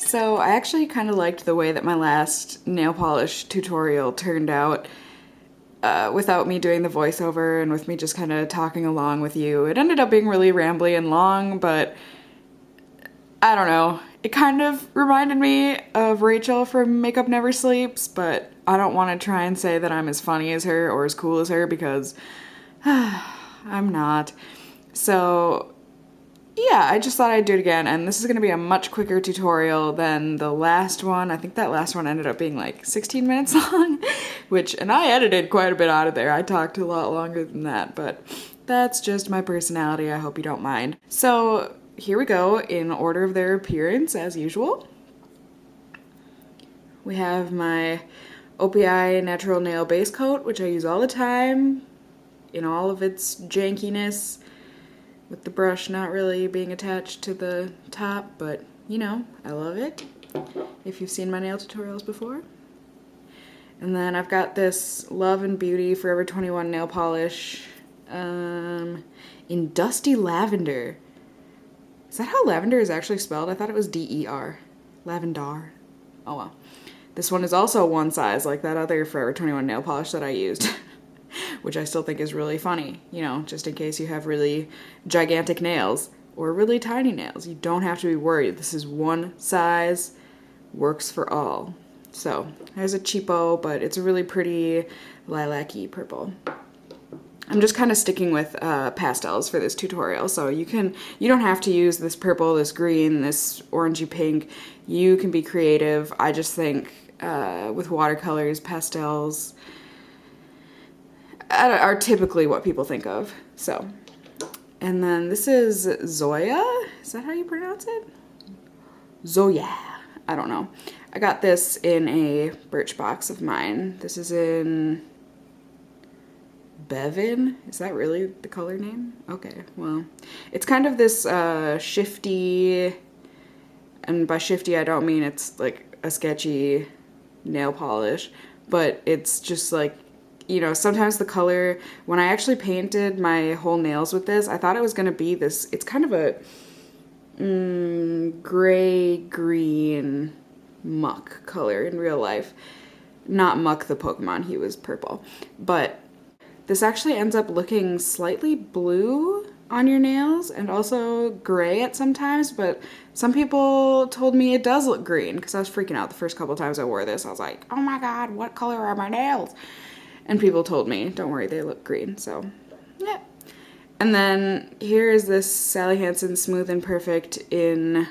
So I actually kind of liked the way that my last nail polish tutorial turned out without me doing the voiceover and with me just kind of talking along with you. It ended up being really rambly and long, but I don't know. It kind of reminded me of Rachel from Makeup Never Sleeps, but I don't want to try and say that I'm as funny as her or as cool as her because I'm not. So yeah, I just thought I'd do it again, and this is going to be a much quicker tutorial than the last one. I think that last one ended up being like 16 minutes long, and I edited quite a bit out of there. I talked a lot longer than that, but that's just my personality. I hope you don't mind. So here we go in order of their appearance as usual. We have my OPI Natural Nail Base Coat, which I use all the time in all of its jankiness, with the brush not really being attached to the top, but you know, I love it if you've seen my nail tutorials before. And then I've got this Love and Beauty Forever 21 nail polish in Dusty Lavender. Is that how lavender is actually spelled? I thought it was D-E-R. Lavendar. Oh well. This one is also one size like that other Forever 21 nail polish that I used. Which I still think is really funny, you know, just in case you have really gigantic nails or really tiny nails. You don't have to be worried. This is one size, works for all. So there's a cheapo, but it's a really pretty lilac-y purple. I'm just kind of sticking with pastels for this tutorial, so you don't have to use this purple, this green, this orangey pink. You can be creative. I just think with watercolors, pastels are typically what people think of. So, and then this is Zoya. Is that how you pronounce it? Zoya. I don't know. I got this in a Birchbox of mine. This is in Bevan. Is that really the color name? Okay, well, it's kind of this shifty, and by shifty I don't mean it's like a sketchy nail polish, but it's just like, you know, sometimes the color, when I actually painted my whole nails with this, I thought it was going to be this, it's kind of a gray-green muck color in real life. Not Muck the Pokemon, he was purple. But this actually ends up looking slightly blue on your nails and also gray at some times, but some people told me it does look green because I was freaking out the first couple times I wore this. I was like, oh my god, what color are my nails? And people told me, don't worry, they look green, so yeah. And then here is this Sally Hansen Smooth and Perfect in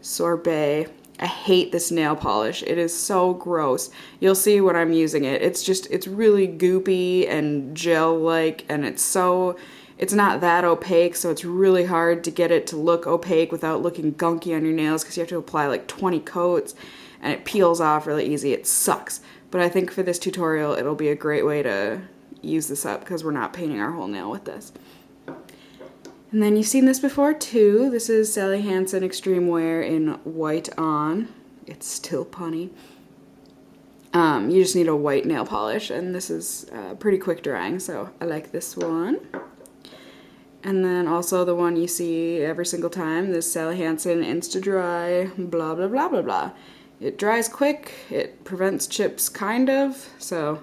Sorbet. I hate this nail polish. It is so gross. You'll see when I'm using it. It's really goopy and gel-like, and it's not that opaque, so it's really hard to get it to look opaque without looking gunky on your nails because you have to apply like 20 coats, and it peels off really easy. It sucks. But I think for this tutorial, it'll be a great way to use this up because we're not painting our whole nail with this. And then you've seen this before too. This is Sally Hansen Extreme Wear in White On. It's still punny. You just need a white nail polish, and this is pretty quick drying, so I like this one. And then also the one you see every single time, this Sally Hansen Insta Dry, blah, blah, blah, blah, blah. It dries quick, it prevents chips, kind of, so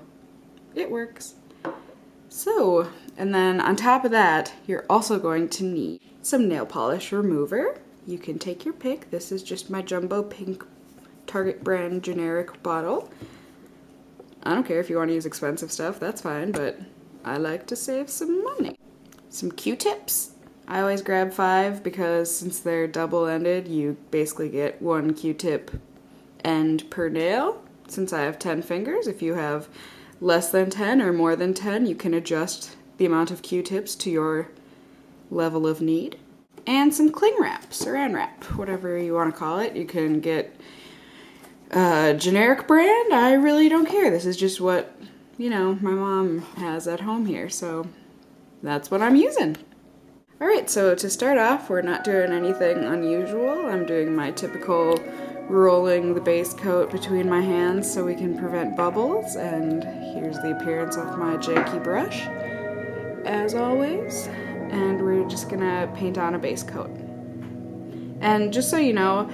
it works. So, and then on top of that, you're also going to need some nail polish remover. You can take your pick. This is just my Jumbo Pink Target brand generic bottle. I don't care if you want to use expensive stuff, that's fine, but I like to save some money. Some Q-tips. I always grab 5 because since they're double-ended, you basically get 1 Q-tip end per nail. Since I have 10 fingers, if you have less than 10 or more than 10, you can adjust the amount of Q-tips to your level of need. And some cling wrap, saran wrap, whatever you want to call it. You can get a generic brand. I really don't care. This is just what, you know, my mom has at home here, so that's what I'm using. Alright, so to start off, we're not doing anything unusual. I'm doing my typical rolling the base coat between my hands so we can prevent bubbles, and here's the appearance of my janky brush, as always, and we're just gonna paint on a base coat. And just so you know,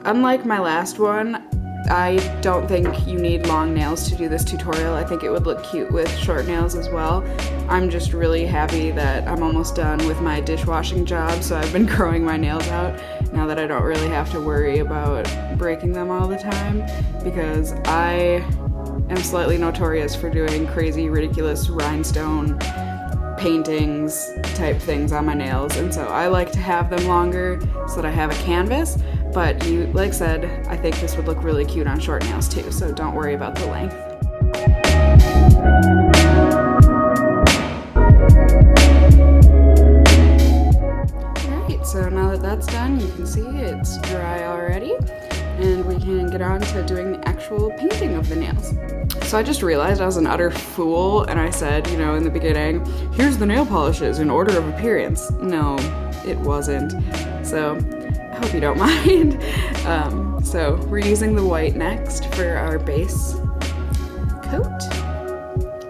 unlike my last one, I don't think you need long nails to do this tutorial. I think it would look cute with short nails as well. I'm just really happy that I'm almost done with my dishwashing job, so I've been growing my nails out now that I don't really have to worry about breaking them all the time, because I am slightly notorious for doing crazy, ridiculous rhinestone paintings type things on my nails, and so I like to have them longer so that I have a canvas. But like I said, I think this would look really cute on short nails too, so don't worry about the length. Alright, so now that that's done, you can see it's dry already, and we can get on to doing the actual painting of the nails. So I just realized I was an utter fool, and I said, you know, in the beginning, here's the nail polishes in order of appearance. No, it wasn't. So I hope you don't mind. So we're using the white next for our base coat.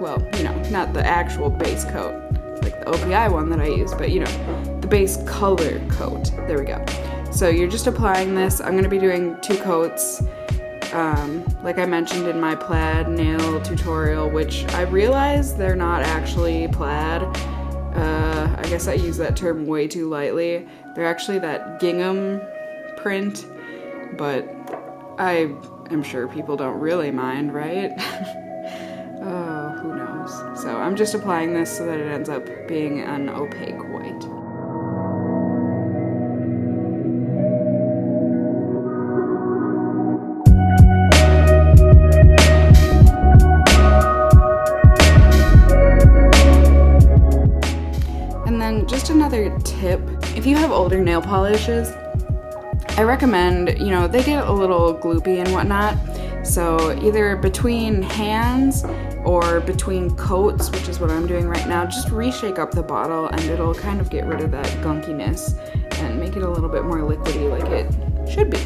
Well, you know, not the actual base coat, like the OPI one that I use, but you know, the base color coat. There we go. So you're just applying this. I'm gonna be doing 2 coats. Like I mentioned in my plaid nail tutorial, which I realized they're not actually plaid. I guess I use that term way too lightly. They're actually that gingham print, but I am sure people don't really mind, right? Oh, who knows? So I'm just applying this so that it ends up being an opaque white. And then just another tip, if you have older nail polishes, I recommend, you know, they get a little gloopy and whatnot, so either between hands or between coats, which is what I'm doing right now, just reshake up the bottle and it'll kind of get rid of that gunkiness and make it a little bit more liquidy like it should be.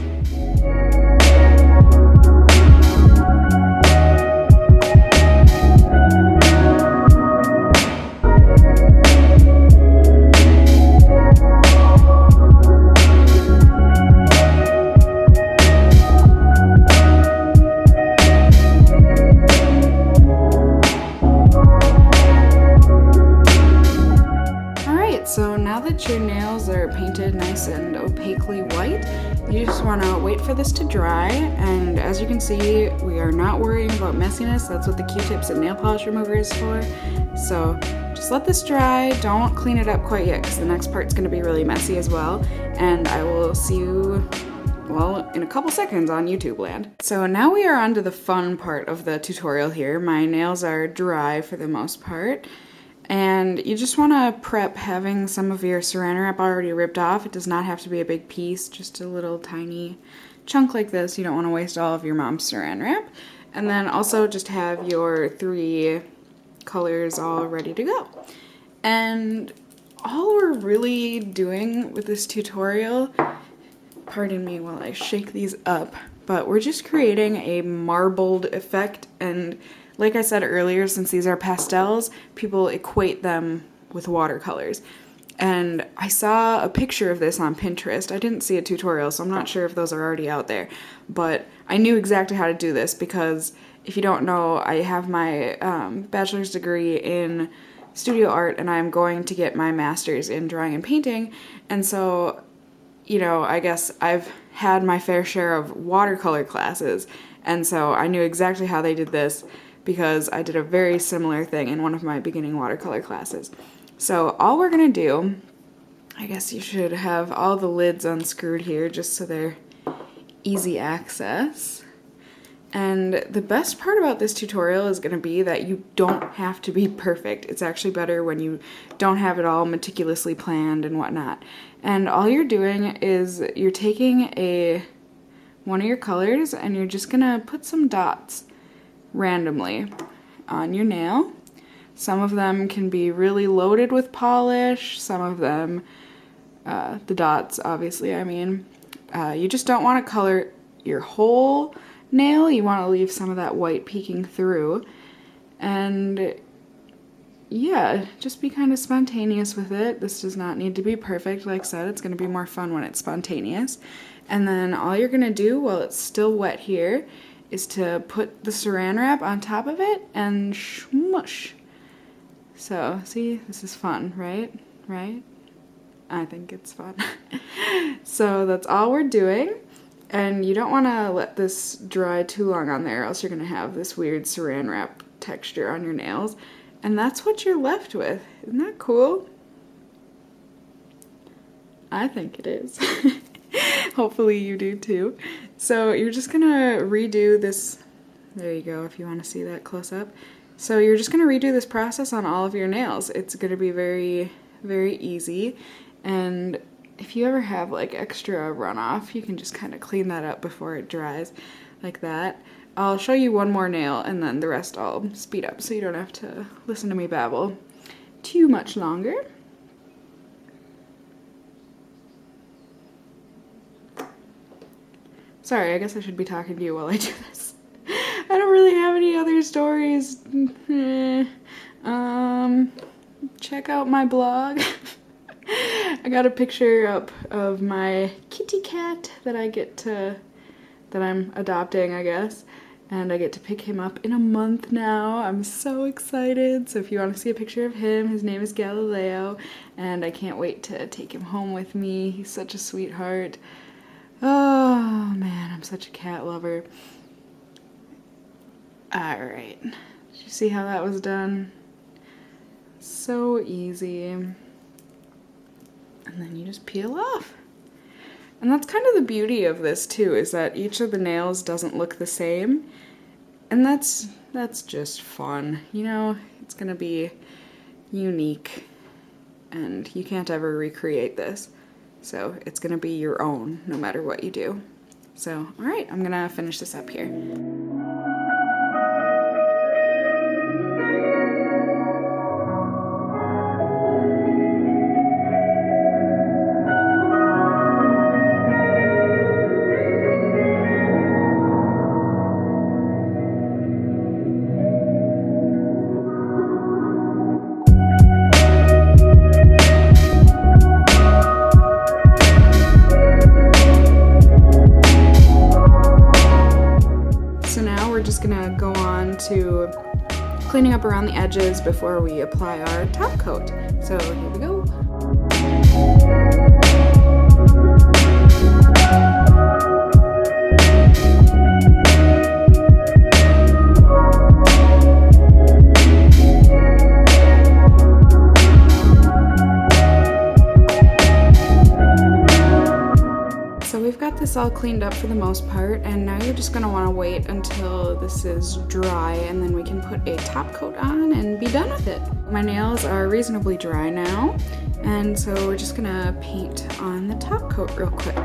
So now that your nails are painted nice and opaquely white, you just want to wait for this to dry, and as you can see, we are not worrying about messiness. That's what the Q-tips and nail polish remover is for. So just let this dry, don't clean it up quite yet because the next part's going to be really messy as well, and I will see you, well, in a couple seconds on YouTube land. So now we are on to the fun part of the tutorial here. My nails are dry for the most part. And you just want to prep having some of your saran wrap already ripped off. It does not have to be a big piece, just a little tiny chunk like this. You don't want to waste all of your mom's saran wrap. And then also just have your 3 colors all ready to go. And all we're really doing with this tutorial, pardon me while I shake these up, but we're just creating a marbled effect. And like I said earlier, since these are pastels, people equate them with watercolors. And I saw a picture of this on Pinterest. I didn't see a tutorial, so I'm not sure if those are already out there. But I knew exactly how to do this because, if you don't know, I have my bachelor's degree in studio art, and I'm going to get my master's in drawing and painting. And so, you know, I guess I've had my fair share of watercolor classes. And so I knew exactly how they did this, because I did a very similar thing in one of my beginning watercolor classes. So all we're gonna do, I guess you should have all the lids unscrewed here just so they're easy access. And the best part about this tutorial is gonna be that you don't have to be perfect. It's actually better when you don't have it all meticulously planned and whatnot. And all you're doing is you're taking one of your colors and you're just gonna put some dots randomly on your nail. Some of them can be really loaded with polish, some of them, the dots obviously, I mean, you just don't want to color your whole nail, you want to leave some of that white peeking through, and yeah, just be kind of spontaneous with it. This does not need to be perfect. Like I said, it's going to be more fun when it's spontaneous. And then all you're gonna do while it's still wet here is to put the saran wrap on top of it and smush. So, see, this is fun, right? Right? I think it's fun. So that's all we're doing. And you don't want to let this dry too long on there, else you're going to have this weird saran wrap texture on your nails. And that's what you're left with. Isn't that cool? I think it is. Hopefully you do too. So you're just going to redo this. There you go, if you want to see that close up. So you're just going to redo this process on all of your nails. It's going to be very, very easy. And if you ever have like extra runoff, you can just kind of clean that up before it dries like that. I'll show you one more nail and then the rest I'll speed up so you don't have to listen to me babble too much longer. Sorry, I guess I should be talking to you while I do this. I don't really have any other stories. Check out my blog. I got a picture up of my kitty cat that I'm adopting, I guess. And I get to pick him up in a month now. I'm so excited. So if you want to see a picture of him, his name is Galileo. And I can't wait to take him home with me. He's such a sweetheart. Oh man, I'm such a cat lover. Alright. Did you see how that was done? So easy. And then you just peel off. And that's kind of the beauty of this too, is that each of the nails doesn't look the same. And that's just fun. You know, it's gonna be unique and you can't ever recreate this. So it's gonna be your own no matter what you do. So, all right, I'm gonna finish this up here. Gonna go on to cleaning up around the edges before we apply our top coat. So here we go. This all cleaned up for the most part, and now you're just going to want to wait until this is dry and then we can put a top coat on and be done with it. My nails are reasonably dry now, and so we're just going to paint on the top coat real quick.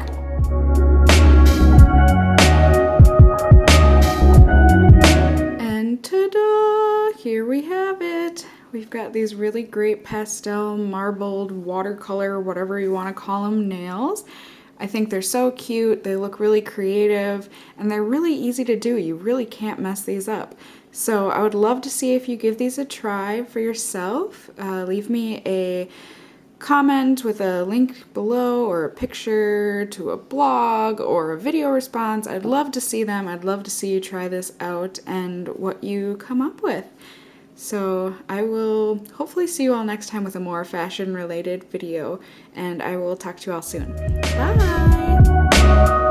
And ta-da! Here we have it! We've got these really great pastel, marbled, watercolor, whatever you want to call them, nails. I think they're so cute, they look really creative, and they're really easy to do. You really can't mess these up. So I would love to see if you give these a try for yourself. Leave me a comment with a link below or a picture to a blog or a video response. I'd love to see them. I'd love to see you try this out and what you come up with. So I will hopefully see you all next time with a more fashion related video, and I will talk to you all soon. Bye!